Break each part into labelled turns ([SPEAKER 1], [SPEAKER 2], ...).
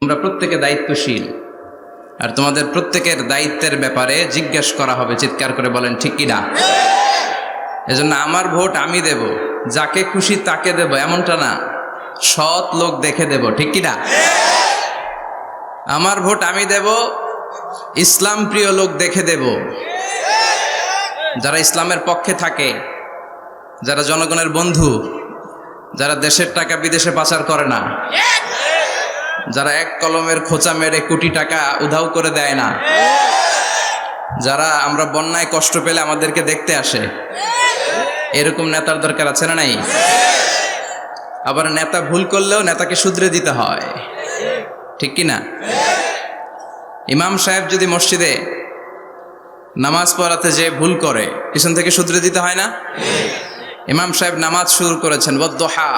[SPEAKER 1] তোমরা প্রত্যেকে দায়িত্বশীল, আর তোমাদের প্রত্যেকের দায়িত্বের ব্যাপারে জিজ্ঞেস করা হবে। চিৎকার করে বলেন ঠিক কিনা? এজন্য আমার ভোট আমি দেব, যাকে খুশি তাকে দেব এমনটা না, সৎ লোক দেখে দেব। ঠিক কিনা? আমার ভোট আমি দেব, ইসলাম প্রিয় লোক দেখে দেব, যারা ইসলামের পক্ষে থাকে, যারা জনগণের বন্ধু, যারা দেশের টাকা বিদেশে পাচার করে না, যারা এক কলমের খোঁচা মেরে কোটি টাকা উধাও করে দেয় না, যারা আমরা বন্যায় কষ্ট পেলে আমাদেরকে দেখতে আসে, এরকম নেতার দরকার আছে না নাই? আবার নেতা ভুল করলেও নেতাকে শুধরে দিতে হয়। ঠিক কি না? ইমাম সাহেব যদি মসজিদে নামাজ পড়াতে যে ভুল করে, পিছন থেকে শুধরে দিতে হয় না? ইমাম সাহেব নামাজ শুরু করেছেন, ওয়াদ্দুহা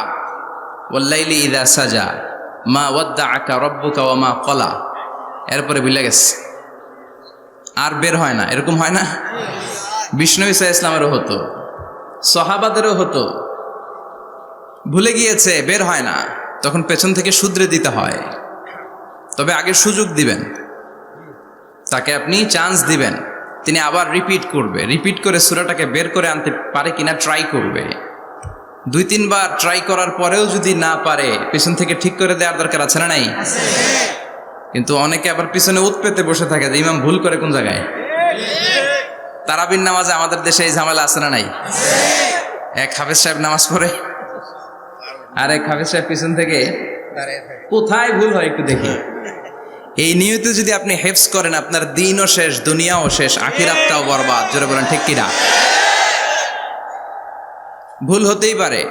[SPEAKER 1] ওয়াল্লাইলি ইযা সাজা মা ওয়াদ্দাআকা রাব্বুকা ওয়া মা ক্বালা, এরপরে ভুলে গেছে, আর বের হয় না। এরকম হয় না? বিষ্ণু ঈসা ইসলামেরও হতো, সাহাবাদেরও হতো, ভুলে গিয়েছে, বের হয় না, তখন পেছন থেকে শুধরে দিতে হয়। তবে আগে সুযোগ দিবেন, তাকে আপনি চান্স দিবেন, তিনি আবার রিপিট করবে, রিপিট করে সূরাটাকে বের করে আনতে পারে কিনা ট্রাই করবে। 2-3 বার ট্রাই করার পরেও যদি না পারে, পিছন থেকে ঠিক করে দেওয়ার দরকার আছে না নাই? কিন্তু অনেকে আবার পিছনে উৎ পেতে বসে থাকে যে ইমাম ভুল করে কোন জায়গায়। তারাবির নামাজে আমাদের দেশে এই ঝামেলা আছে না নাই? এক হাফেজ সাহেব নামাজ পড়ে, আর এক হাফেজ সাহেব পিছন থেকে কোথায় ভুল হয় একটু দেখি। এই নিয়তে যদি আপনি হেফজ করেন, আপনার দিনও শেষ, দুনিয়াও শেষ, আখিরাতটাও বরবাদ। জোরে বলেন ঠিক কিনা? ভুল হতেই পারে,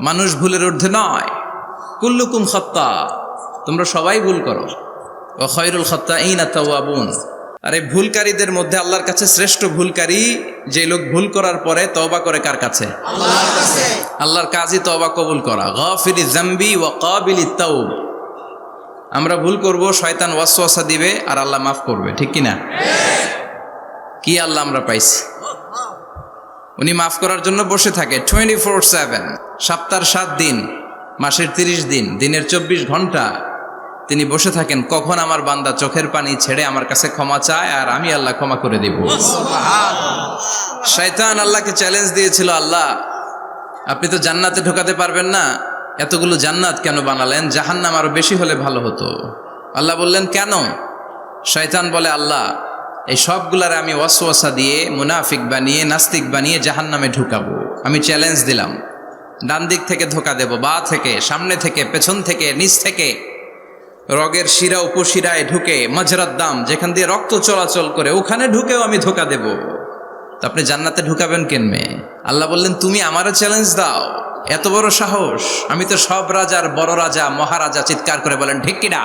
[SPEAKER 1] মানুষ ভুলের ঊর্ধ্বে নয়। কুল্লুকুম খাত্তা, তোমরা সবাই ভুল করো। ওয়া খায়রুল খাত্তাইনা তাওয়াবুন, আর এই ভুলকারীদের মধ্যে আল্লাহর কাছে শ্রেষ্ঠ ভুলকারী যে লোক ভুল করার পরে তওবা করে কার কাছে? আল্লাহর কাছে। আল্লাহর কাজই তওবা কবুল করা। গাফিরিজ যামবি ওয়া কাবিলিত তাওব। আমরা ভুল করব, শয়তান ওয়াসওয়াসা দিবে, আর আল্লাহ মাফ করবে। ঠিক কি না? কি আল্লাহ আমরা পাইছি, উনি মাফ করার জন্য বসে থাকে 24/7, সপ্তাহের 7 দিন, মাসের 30 দিন, দিনের 24 ঘন্টা তিনি বসে থাকেন। কখন আমার বান্দা চোখের পানি ছেড়ে আমার কাছে ক্ষমা চায়, আর আমি আল্লাহ ক্ষমা করে দিব। শয়তান আল্লাহকে চ্যালেঞ্জ দিয়েছিল, আল্লাহ আপনি তো জান্নাতে ঢোকাতে পারবেন না, এতগুলো জান্নাত কেন বানালেন? জাহান্নাম আরো বেশি হলে ভালো হতো। আল্লাহ বললেন কেন? শয়তান বলে, আল্লাহ এই সবগুলারে আমি ওয়াসওয়াসা দিয়ে, মুনাফিক বানিয়ে, নাস্তিক বানিয়ে জাহান্নামে ঢুকাবো। আমি চ্যালেঞ্জ দিলাম, ডান দিক থেকে ধোকা দেব, বা থেকে, সামনে থেকে, পেছন থেকে, নিচ থেকে, রগের শিরা উপশিরায় ঢুকে, মাজরাত দাম যেখান দিয়ে রক্ত চলাচল করে, ওখানে ঢুকেও আমি ধোকা দেব। তো আপনি জান্নাতে ঢুকাবেন কেনমে? আল্লাহ বললেন তুমি আমারও চ্যালেঞ্জ দাও, এত বড় সাহস? আমি তো সব রাজার বড় রাজা, মহারাজা। চিৎকার করে বলেন ঠিক কিনা?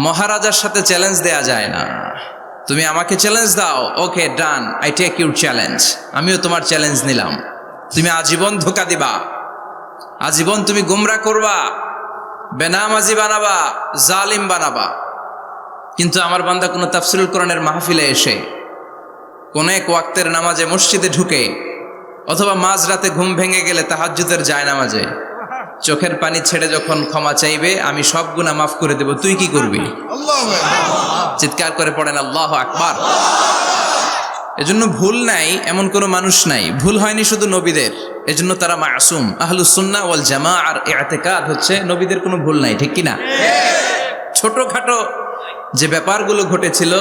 [SPEAKER 1] মহারাজার সাথে চ্যালেঞ্জ দেয়া যায় না। তুমি আমাকে চ্যালেঞ্জ দাও, ওকে ডান, আই টেক ইউর চ্যালেঞ্জ। আমিও তোমার চ্যালেঞ্জ নিলাম। তুমি আজীবন ধোকা দিবা, আজীবন তুমি গুমরা করবা, বেনামাজি বানাবা, জালিম বানাবা, কিন্তু আমার বান্দা কোনো তাফসীরুল কোরআনের মাহফিলে এসে, কোন এক ওয়াক্তের নামাজে মসজিদে ঢুকে, অথবা মাঝরাতে ঘুম ভেঙে গেলে তাহাজ্জুদের জায়নামাজে চোখের পানি ছেড়ে যখন ক্ষমা চাইবে, আমি সব গুনাহ মাফ করে দেব। তুই কি করবি? চিৎকার করে পড়েন আল্লাহু আকবার। এজন্য ভুল নাই এমন কোনো মানুষ নাই, ভুল হয়নি শুধু নবীদের, এজন্য তারা মাসুম। আহলুস সুন্নাহ ওয়াল জামাআর ইতিকাদ হচ্ছে নবীদের কোনো ভুল নাই। ঠিক কিনা? ছোটখাটো যে ব্যাপারগুলো ঘটেছিল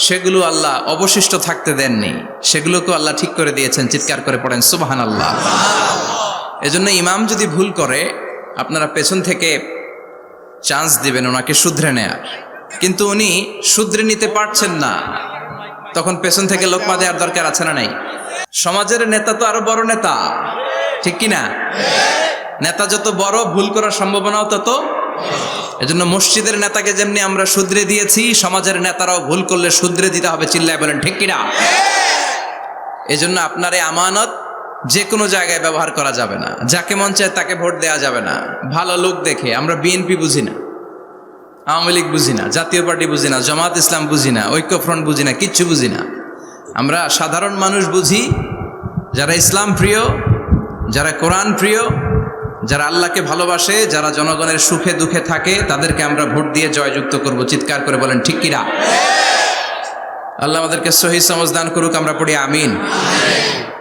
[SPEAKER 1] সেগুলো আল্লাহ অবশিষ্ট থাকতে দেননি, সেগুলোকে আল্লাহ ঠিক করে দিয়েছেন। চিৎকার করে পড়েন সুবহানাল্লাহ। এজন্য ইমাম যদি ভুল করে, আপনারা পেছন থেকে চান্স দিবেন ওনাকে শুধরে নেয়ার, কিন্তু উনি শুধরে নিতে পারছেন না, তখন পেছন থেকে লোকমা দেওয়ার দরকার আছে না নাই? সমাজের নেতা তো আরো বড় নেতা। ঠিক কিনা? নেতা যত বড়, ভুল করার সম্ভাবনাও তত। এজন্য মসজিদের নেতাকে যেমনি আমরা শুধরে দিয়েছি, সমাজের নেতারাও ভুল করলে শুধরে দিতে হবে। চিল্লায় বলেন ঠিক কিনা? এজন্য আপনার এই আমানত যে কোনো জায়গায় ব্যবহার করা যাবে না, যাকে মন চায় তাকে ভোট দেওয়া যাবে না। ভালো লোক দেখে, আমরা বিএনপি বুঝি না, আওয়ামী লীগ বুঝি না, জাতীয় পার্টি বুঝি না, জামাত ইসলাম বুঝি না, ঐক্যফ্রন্ট বুঝি না, কিচ্ছু বুঝি না। আমরা সাধারণ মানুষ বুঝি, যারা ইসলাম প্রিয়, যারা কোরআন প্রিয়, যারা আল্লাহকে ভালোবাসে, যারা জনগণের সুখে দুঃখে থাকে, তাদেরকে আমরা ভোট দিয়ে জয়যুক্ত করব। চিৎকার করে বলেন ঠিক কিনা? আল্লাহ আমাদেরকে সহি সমঝ দান করুক, আমরা পড়ি আমিন।